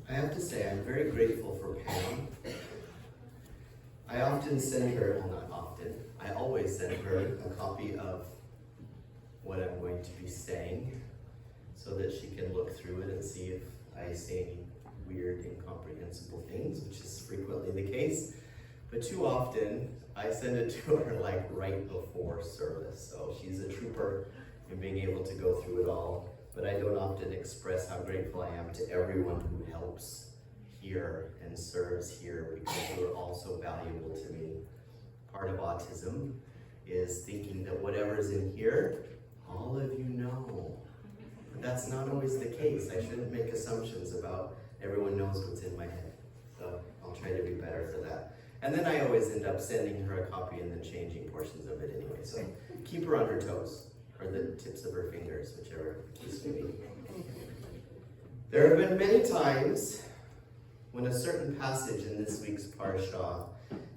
I have to say, I'm very grateful for Pam. I often send her, well, not often, I always send her a copy of what I'm going to be saying so that she can look through it and see if I say any weird, incomprehensible things, which is frequently the case. But too often, I send it to her like right before service. So she's a trooper in being able to go through it all. But I don't often express how grateful I am to everyone who helps here and serves here, because you are all so valuable to me. Part of autism is thinking that whatever's in here, all of you know. But that's not always the case. I shouldn't make assumptions about everyone knows what's in my head. So I'll try to be better for that. And then I always end up sending her a copy and then changing portions of it anyway. So keep her on her toes, or the tips of her fingers, whichever case may be. There have been many times when a certain passage in this week's Parashah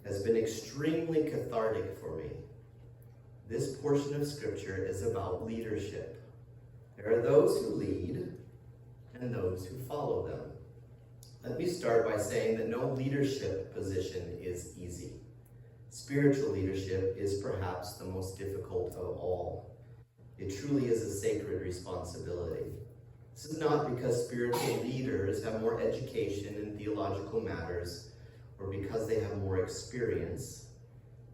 has been extremely cathartic for me. This portion of scripture is about leadership. There are those who lead and those who follow them. Let me start by saying that no leadership position is easy. Spiritual leadership is perhaps the most difficult of all. It truly is a sacred responsibility. This is not because spiritual leaders have more education in theological matters or because they have more experience.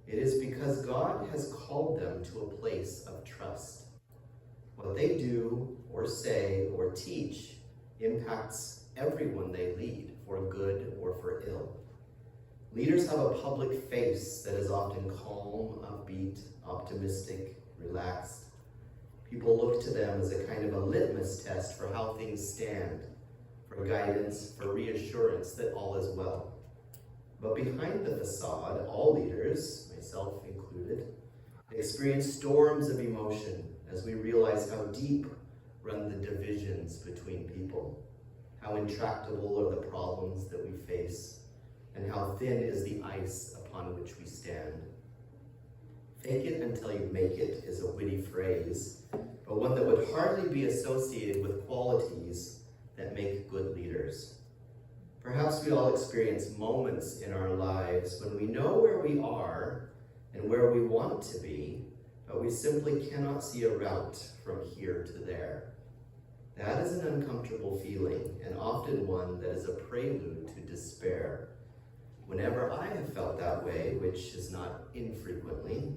It is because God has called them to a place of trust. What they do or say or teach impacts everyone they lead, for good or for ill. Leaders have a public face that is often calm, upbeat, optimistic, relaxed. People look to them as a kind of a litmus test for how things stand, for guidance, for reassurance that all is well. But behind the facade, all leaders, myself included, experience storms of emotion as we realize how deep run the divisions between people, how intractable are the problems that we face, and how thin is the ice upon which we stand. Fake it until you make it is a witty phrase, but one that would hardly be associated with qualities that make good leaders. Perhaps we all experience moments in our lives when we know where we are and where we want to be, but we simply cannot see a route from here to there. That is an uncomfortable feeling, and often one that is a prelude to despair. Whenever I have felt that way, which is not infrequently,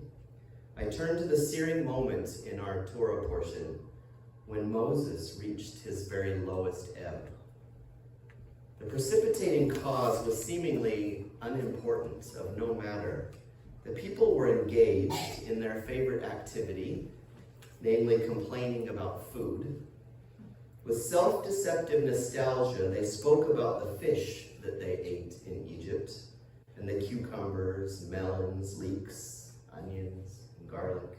I turn to the searing moment in our Torah portion when Moses reached his very lowest ebb. The precipitating cause was seemingly unimportant, of no matter. The people were engaged in their favorite activity, namely complaining about food. With self-deceptive nostalgia, they spoke about the fish that they ate in Egypt, and the cucumbers, melons, leeks, onions, and garlic.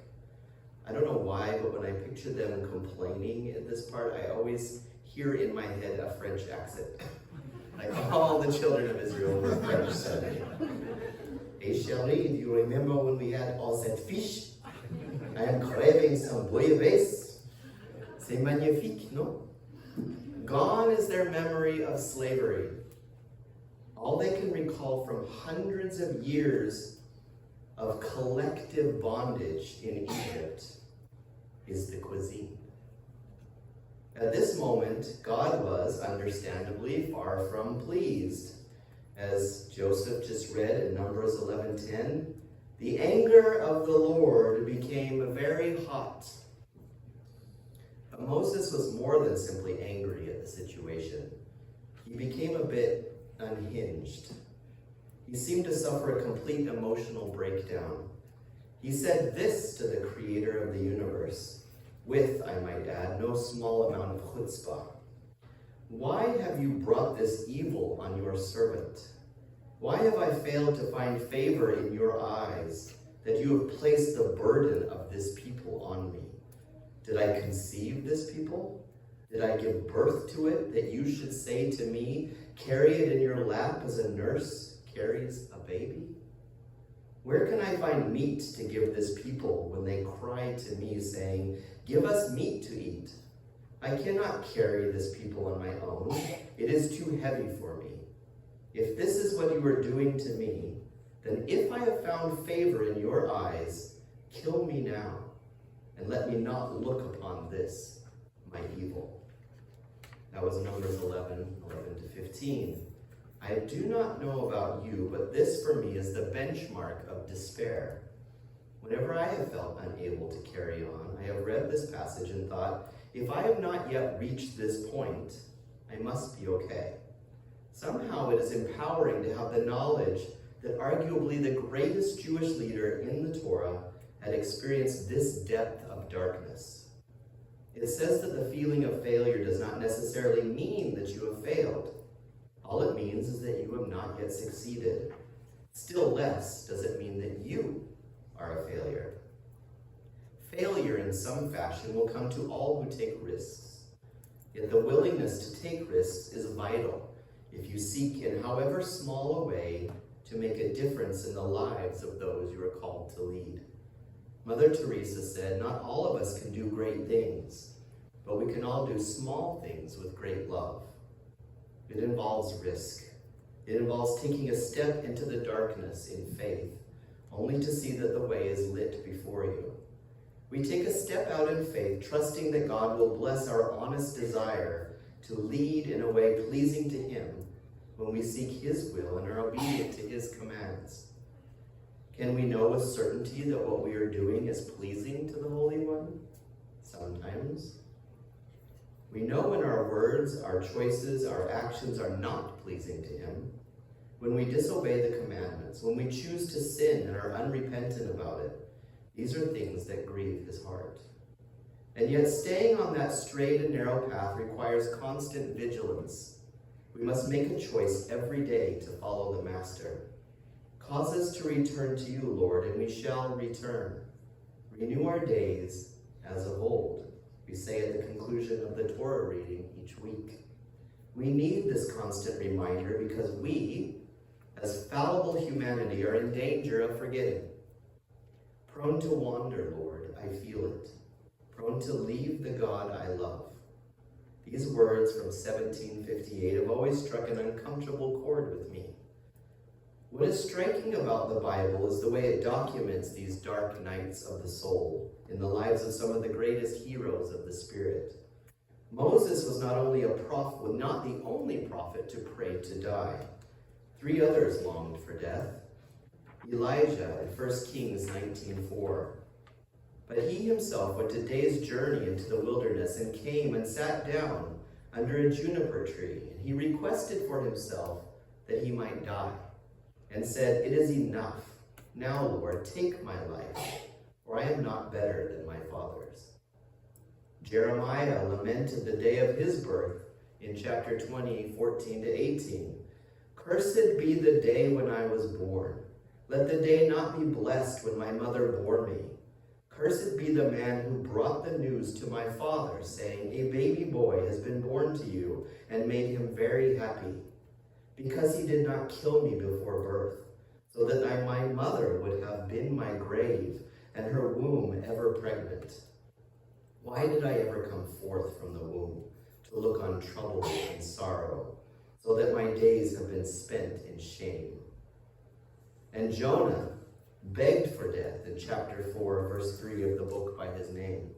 I don't know why, but when I picture them complaining at this part, I always hear in my head a French accent. Like all the children of Israel were French Sunday. Hey Cherie, do you remember when we had all that fish? I am craving some bouillabaisse. C'est magnifique, no? Gone is their memory of slavery. All they can recall from hundreds of years of collective bondage in Egypt is the cuisine. At this moment, God was, understandably, far from pleased. As Joseph just read in Numbers 11:10, the anger of the Lord became very hot. But Moses was more than simply angry at the situation. He became a bit unhinged. He seemed to suffer a complete emotional breakdown. He said this to the creator of the universe, with, I might add, no small amount of chutzpah. Why have you brought this evil on your servant? Why have I failed to find favor in your eyes, that you have placed the burden of this people on me? Did I conceive this people? Did I give birth to it, that you should say to me, carry it in your lap as a nurse carries a baby? Where can I find meat to give this people when they cry to me, saying, give us meat to eat? I cannot carry this people on my own. It is too heavy for me. If this is what you are doing to me, then if I have found favor in your eyes, kill me now, and let me not look upon this, my evil. That was Numbers 11:11-15. I do not know about you, but this for me is the benchmark of despair. Whenever I have felt unable to carry on, I have read this passage and thought, if I have not yet reached this point, I must be okay. Somehow it is empowering to have the knowledge that arguably the greatest Jewish leader in the Torah had experienced this depth of darkness. It says that the feeling of failure does not necessarily mean that you have failed. All it means is that you have not yet succeeded. Still less does it mean that you are a failure. Failure in some fashion will come to all who take risks. Yet the willingness to take risks is vital if you seek in however small a way to make a difference in the lives of those you are called to lead. Mother Teresa said, not all of us can do great things, but we can all do small things with great love. It involves risk. It involves taking a step into the darkness in faith, only to see that the way is lit before you. We take a step out in faith, trusting that God will bless our honest desire to lead in a way pleasing to Him when we seek His will and are obedient to His commands. Can we know with certainty that what we are doing is pleasing to the Holy One? Sometimes. We know when our words, our choices, our actions are not pleasing to Him. When we disobey the commandments, when we choose to sin and are unrepentant about it, these are things that grieve His heart. And yet staying on that straight and narrow path requires constant vigilance. We must make a choice every day to follow the Master. Cause us to return to you, Lord, and we shall return. Renew our days as of old, we say at the conclusion of the Torah reading each week. We need this constant reminder because we, as fallible humanity, are in danger of forgetting. Prone to wander, Lord, I feel it. Prone to leave the God I love. These words from 1758 have always struck an uncomfortable chord with me. What is striking about the Bible is the way it documents these dark nights of the soul in the lives of some of the greatest heroes of the Spirit. Moses was not only a prophet, not the only prophet to pray to die. 3 others longed for death. Elijah in 1 Kings 19:4. But he himself went a day's journey into the wilderness and came and sat down under a juniper tree, and he requested for himself that he might die, and said, "It is enough. Now, Lord, take my life, for I am not better than my fathers." Jeremiah lamented the day of his birth in chapter 20, 14-18. "Cursed be the day when I was born. Let the day not be blessed when my mother bore me. Cursed be the man who brought the news to my father, saying, 'A baby boy has been born to you,' and made him very happy. Because he did not kill me before birth, so that my mother would have been my grave, and her womb ever pregnant. Why did I ever come forth from the womb to look on trouble and sorrow, so that my days have been spent in shame?" And Jonah begged for death in chapter 4, verse 3 of the book by his name.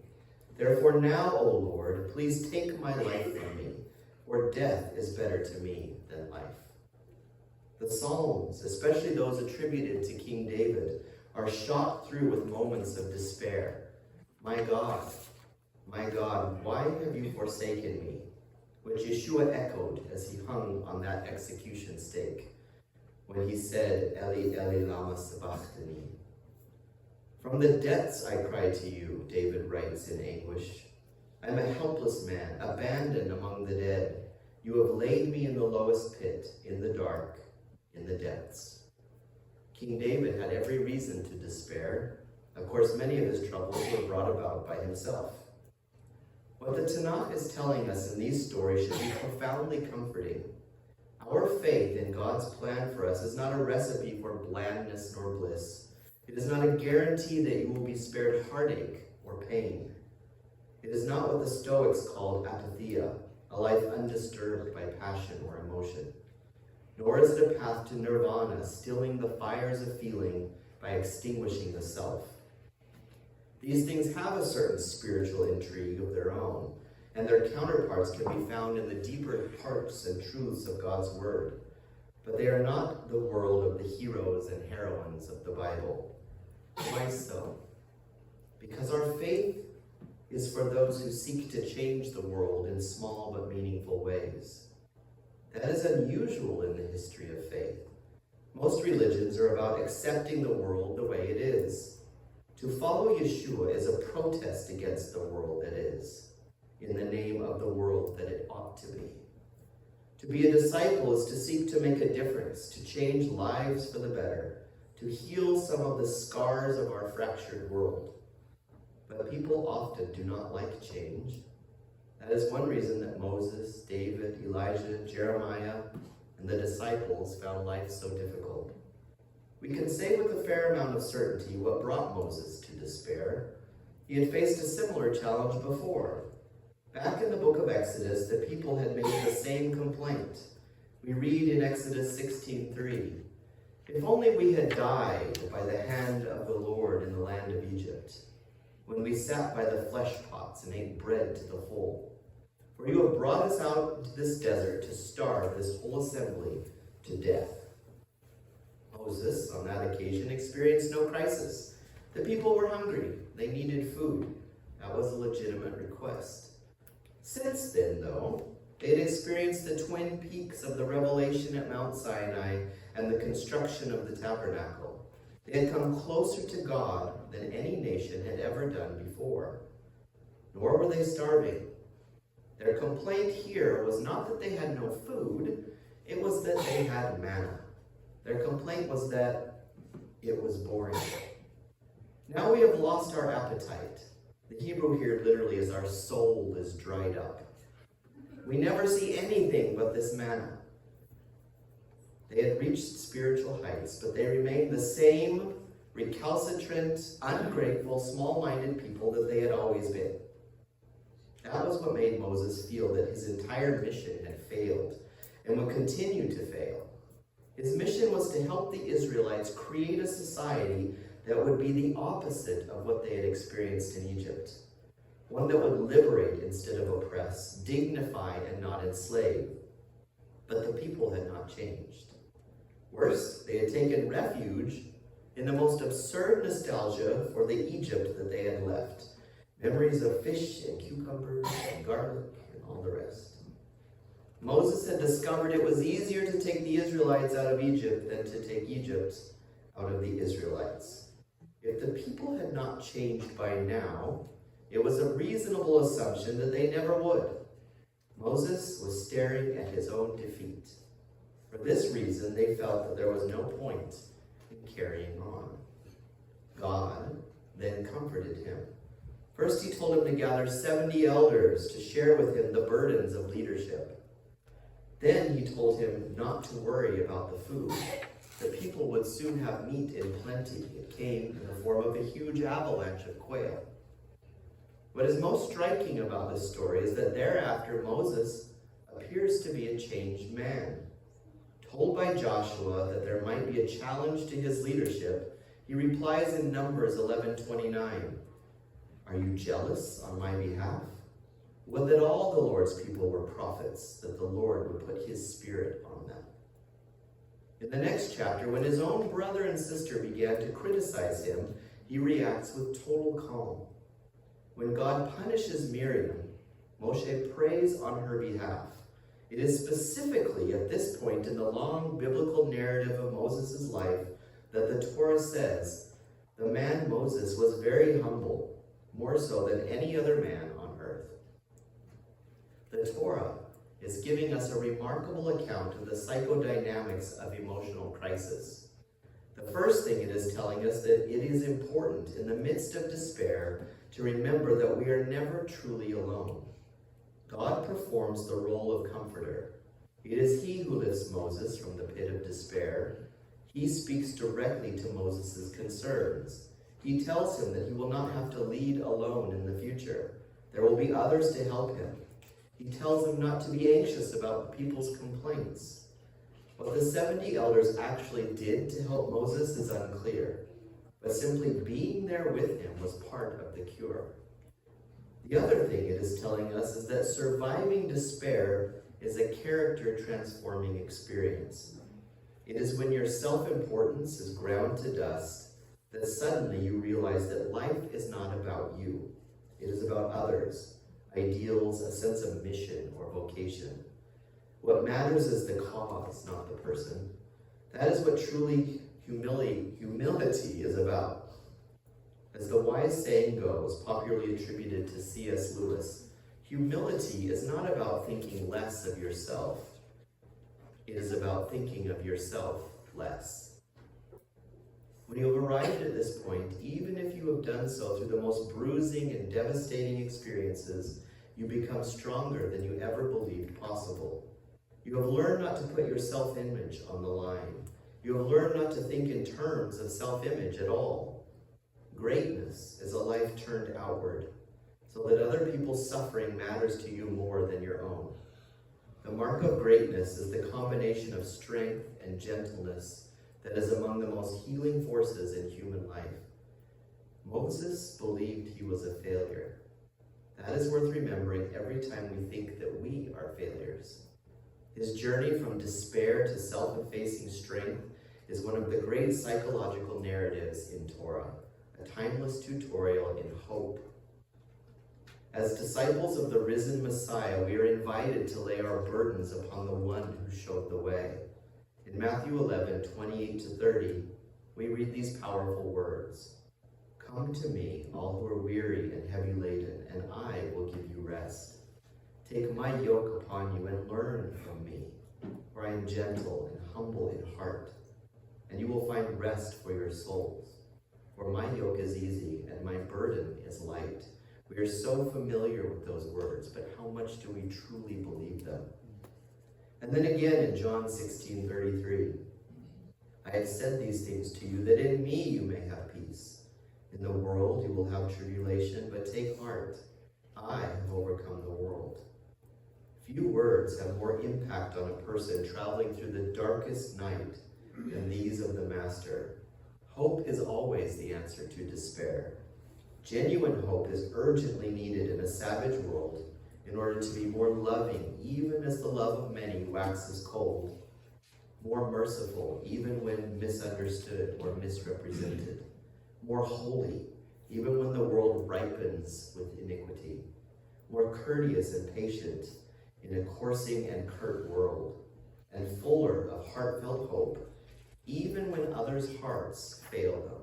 "Therefore now, O Lord, please take my life from me, for death is better to me than life." The Psalms, especially those attributed to King David, are shot through with moments of despair. My God, why have you forsaken me?" Which Yeshua echoed as he hung on that execution stake, when he said, "Eli, Eli, lama sabachthani." "From the depths I cry to you," David writes in anguish. "I am a helpless man, abandoned among the dead. You have laid me in the lowest pit, in the dark, in the depths." King David had every reason to despair. Of course, many of his troubles were brought about by himself. What the Tanakh is telling us in these stories should be profoundly comforting. Our faith in God's plan for us is not a recipe for blandness nor bliss. It is not a guarantee that you will be spared heartache or pain. It is not what the Stoics called apatheia, a life undisturbed by passion or emotion. Nor is it a path to nirvana, stilling the fires of feeling by extinguishing the self. These things have a certain spiritual intrigue of their own, and their counterparts can be found in the deeper parts and truths of God's Word. But they are not the world of the heroes and heroines of the Bible. Why so? Because our faith is for those who seek to change the world in small but meaningful ways. That is unusual in the history of faith. Most religions are about accepting the world the way it is. To follow Yeshua is a protest against the world that is, in the name of the world that it ought to be. To be a disciple is to seek to make a difference, to change lives for the better, to heal some of the scars of our fractured world. But people often do not like change. That is one reason that Moses, David, Elijah, Jeremiah, and the disciples found life so difficult. We can say with a fair amount of certainty what brought Moses to despair. He had faced a similar challenge before. Back in the book of Exodus, the people had made the same complaint. We read in Exodus 16:3, "If only we had died by the hand of the Lord in the land of Egypt, when we sat by the flesh pots and ate bread to the full. For you have brought us out into this desert to starve this whole assembly to death." Moses, on that occasion, experienced no crisis. The people were hungry. They needed food. That was a legitimate request. Since then, though, they had experienced the twin peaks of the revelation at Mount Sinai and the construction of the tabernacle. They had come closer to God than any nation had ever done before. Nor were they starving. Their complaint here was not that they had no food, it was that they had manna. Their complaint was that it was boring. Now we have lost our appetite. The Hebrew here literally is our soul is dried up. We never see anything but this manna. They had reached spiritual heights, but they remained the same recalcitrant, ungrateful, small-minded people that they had always been. That was what made Moses feel that his entire mission had failed and would continue to fail. His mission was to help the Israelites create a society that would be the opposite of what they had experienced in Egypt. One that would liberate instead of oppress, dignify and not enslave. But the people had not changed. Worse, they had taken refuge in the most absurd nostalgia for the Egypt that they had left. Memories of fish and cucumbers and garlic and all the rest. Moses had discovered it was easier to take the Israelites out of Egypt than to take Egypt out of the Israelites. If the people had not changed by now, it was a reasonable assumption that they never would. Moses was staring at his own defeat. For this reason, they felt that there was no point in carrying on. God then comforted him. First, he told him to gather 70 elders to share with him the burdens of leadership. Then he told him not to worry about the food. The people would soon have meat in plenty. It came in the form of a huge avalanche of quail. What is most striking about this story is that thereafter Moses appears to be a changed man. Told by Joshua that there might be a challenge to his leadership, he replies in Numbers 11:29, "Are you jealous on my behalf? Would that all the Lord's people were prophets, that the Lord would put his spirit on them." In the next chapter, when his own brother and sister began to criticize him, he reacts with total calm. When God punishes Miriam, Moshe prays on her behalf. It is specifically at this point in the long biblical narrative of Moses' life that the Torah says, "The man Moses was very humble, more so than any other man on earth." The Torah is giving us a remarkable account of the psychodynamics of emotional crisis. The first thing it is telling us that it is important in the midst of despair to remember that we are never truly alone. God performs the role of comforter. It is he who lifts Moses from the pit of despair. He speaks directly to Moses' concerns. He tells him that he will not have to lead alone in the future. There will be others to help him. He tells them not to be anxious about people's complaints. What the 70 elders actually did to help Moses is unclear, but simply being there with him was part of the cure. The other thing it is telling us is that surviving despair is a character-transforming experience. It is when your self-importance is ground to dust that suddenly you realize that life is not about you. It is about others, ideals, a sense of mission or vocation. What matters is the cause, not the person. That is what truly humility is about. As the wise saying goes, popularly attributed to C.S. Lewis, humility is not about thinking less of yourself. It is about thinking of yourself less. When you have arrived at this point, even if you have done so through the most bruising and devastating experiences, you become stronger than you ever believed possible. You have learned not to put your self-image on the line. You have learned not to think in terms of self-image at all. Greatness is a life turned outward, so that other people's suffering matters to you more than your own. The mark of greatness is the combination of strength and gentleness that is among the most healing forces in human life. Moses believed he was a failure. That is worth remembering every time we think that we are failures. His journey from despair to self-effacing strength is one of the great psychological narratives in Torah, a timeless tutorial in hope. As disciples of the risen Messiah, we are invited to lay our burdens upon the one who showed the way. In Matthew 11, 28-30, we read these powerful words. Come to me, all who are weary and heavy laden, and I will give you rest. Take my yoke upon you and learn from me, for I am gentle and humble in heart, and you will find rest for your souls. For my yoke is easy and my burden is light. We are so familiar with those words, but how much do we truly believe them? And then again in John 16:33, I have said these things to you, that in me you may have peace. In the world you will have tribulation, but take heart. I have overcome the world. Few words have more impact on a person traveling through the darkest night than these of the Master. Hope is always the answer to despair. Genuine hope is urgently needed in a savage world in order to be more loving, even as the love of many waxes cold, more merciful, even when misunderstood or misrepresented, more holy, even when the world ripens with iniquity, more courteous and patient in a coursing and curt world, and fuller of heartfelt hope, even when others' hearts fail them.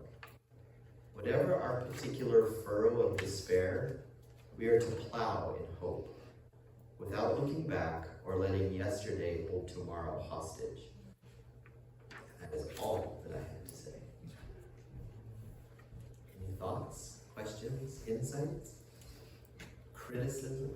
Whatever our particular furrow of despair, we are to plow in hope, without looking back or letting yesterday hold tomorrow hostage. And that is all that I have to say. Any thoughts, questions, insights, criticism?